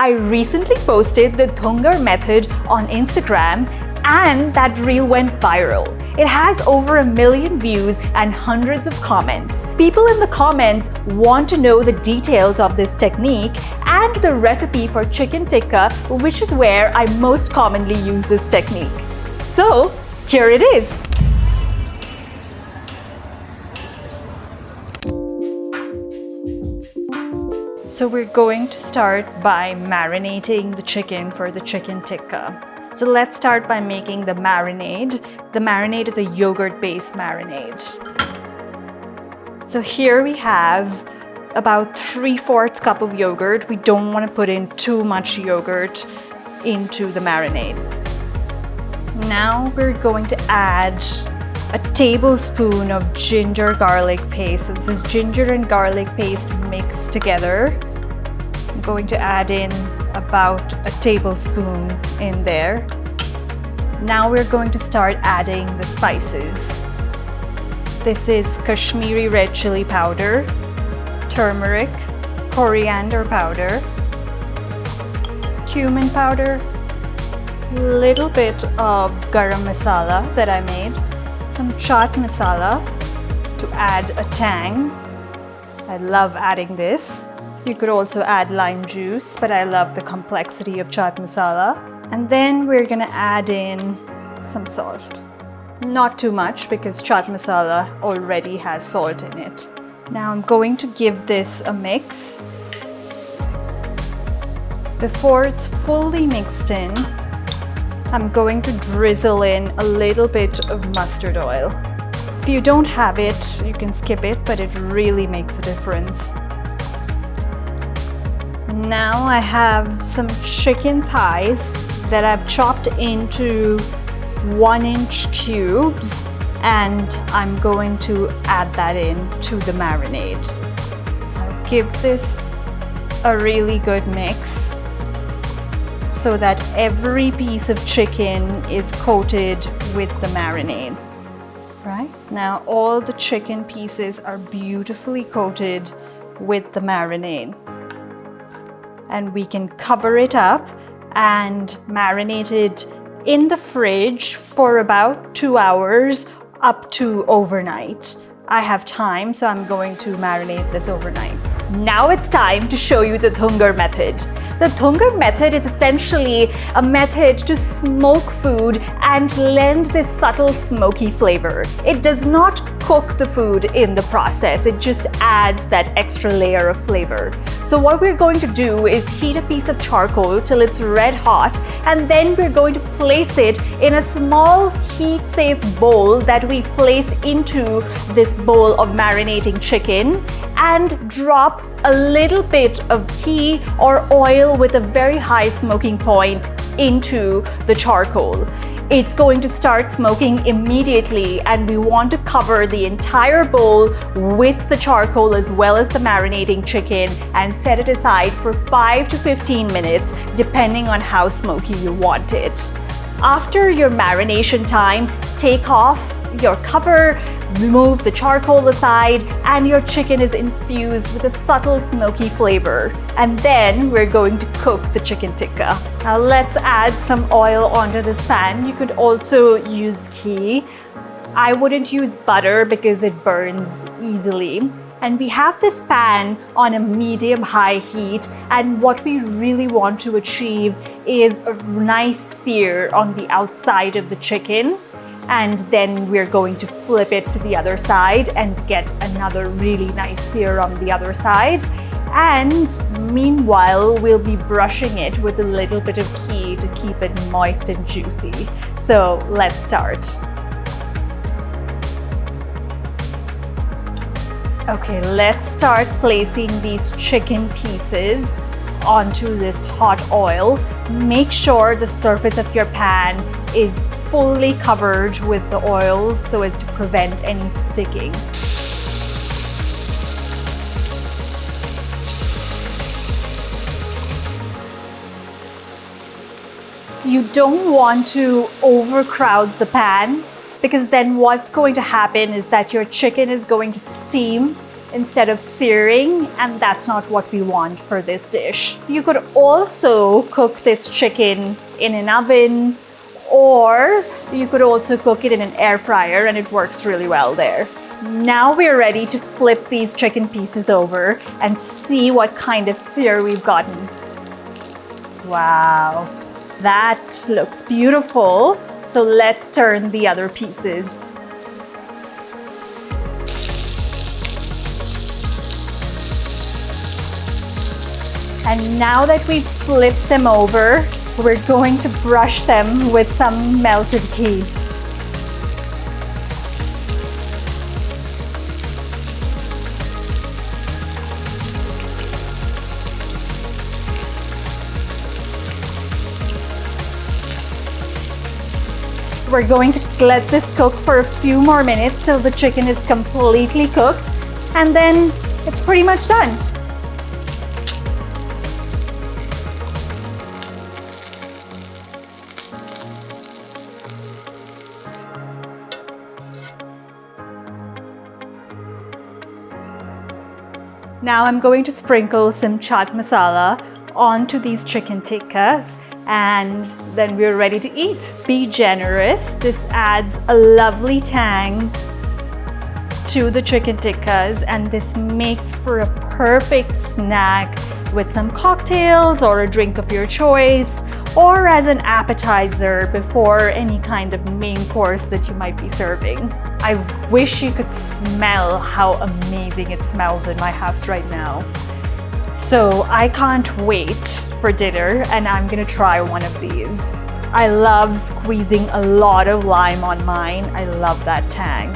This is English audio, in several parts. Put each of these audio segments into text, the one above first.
I recently posted the Dhungar Method on Instagram and that reel went viral. It has over 1 million views and hundreds of comments. People in the comments want to know the details of this technique and the recipe for chicken tikka, which is where I most commonly use this technique. So, here it is. So we're going to start by marinating the chicken for the chicken tikka. So let's start by making the marinade. The marinade is a yogurt-based marinade. So here we have about 3/4 cup of yogurt. We don't want to put in too much yogurt into the marinade. Now we're going to add a tablespoon of ginger garlic paste. So this is ginger and garlic paste mixed together. I'm going to add in about a tablespoon in there. Now we're going to start adding the spices. This is Kashmiri red chili powder, turmeric, coriander powder, cumin powder, little bit of garam masala that I made, some chaat masala to add a tang. I love adding this. You could also add lime juice, but I love the complexity of chaat masala. And then we're gonna add in some salt. Not too much because chaat masala already has salt in it. Now I'm going to give this a mix. Before it's fully mixed in, I'm going to drizzle in a little bit of mustard oil. If you don't have it, you can skip it, but it really makes a difference. Now I have some chicken thighs that I've chopped into 1-inch cubes, and I'm going to add that in to the marinade. I'll give this a really good mix so that every piece of chicken is coated with the marinade. Right? Now all the chicken pieces are beautifully coated with the marinade. And we can cover it up and marinate it in the fridge for about 2 hours up to overnight. I have time, so I'm going to marinate this overnight. Now it's time to show you the Dhungar Method. The Dhungar Method is essentially a method to smoke food and lend this subtle smoky flavor. It does not cook the food in the process, it just adds that extra layer of flavor. So what we're going to do is heat a piece of charcoal till it's red hot, and then we're going to place it in a small heat-safe bowl that we've placed into this bowl of marinating chicken, and drop a little bit of ghee or oil with a very high smoking point into the charcoal. It's going to start smoking immediately, and we want to cover the entire bowl with the charcoal as well as the marinating chicken and set it aside for 5 to 15 minutes depending on how smoky you want it. After your marination time, take off your cover, move the charcoal aside, and your chicken is infused with a subtle smoky flavor. And then we're going to cook the chicken tikka. Now let's add some oil onto this pan. You could also use ghee. I wouldn't use butter because it burns easily. And we have this pan on a medium-high heat, and what we really want to achieve is a nice sear on the outside of the chicken. And then we're going to flip it to the other side and get another really nice sear on the other side. And meanwhile, we'll be brushing it with a little bit of ghee to keep it moist and juicy. So let's start. Okay, let's start placing these chicken pieces onto this hot oil. Make sure the surface of your pan is fully covered with the oil so as to prevent any sticking. You don't want to overcrowd the pan, because then what's going to happen is that your chicken is going to steam instead of searing, and that's not what we want for this dish. You could also cook this chicken in an oven, or you could also cook it in an air fryer, and it works really well there. Now we're ready to flip these chicken pieces over and see what kind of sear we've gotten. Wow, that looks beautiful. So let's turn the other pieces. And now that we've flipped them over, we're going to brush them with some melted ghee. We're going to let this cook for a few more minutes till the chicken is completely cooked, and then it's pretty much done. Now I'm going to sprinkle some chaat masala onto these chicken tikkas, and then we're ready to eat. Be generous. This adds a lovely tang to the chicken tikkas, and this makes for a perfect snack with some cocktails or a drink of your choice, or as an appetizer before any kind of main course that you might be serving. I wish you could smell how amazing it smells in my house right now. So I can't wait for dinner, and I'm gonna try one of these. I love squeezing a lot of lime on mine. I love that tang.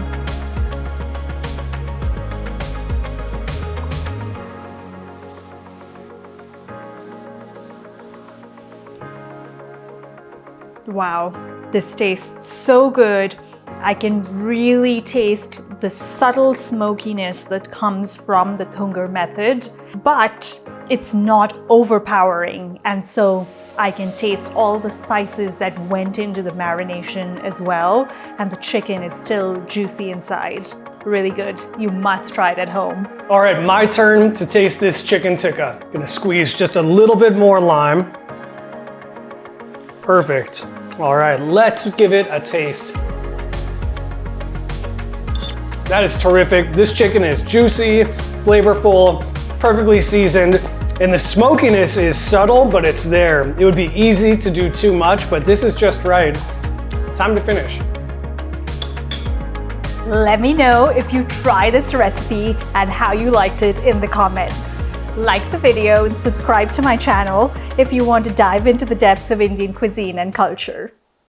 Wow, this tastes so good. I can really taste the subtle smokiness that comes from the Dhungar method, but it's not overpowering, and so I can taste all the spices that went into the marination as well, and the chicken is still juicy inside. Really good. You must try it at home. All right, my turn to taste this chicken tikka. Gonna squeeze just a little bit more lime. Perfect. All right, let's give it a taste. That is terrific. This chicken is juicy, flavorful, perfectly seasoned, and the smokiness is subtle, but it's there. It would be easy to do too much, but this is just right. Time to finish. Let me know if you try this recipe and how you liked it in the comments. Like the video and subscribe to my channel if you want to dive into the depths of Indian cuisine and culture.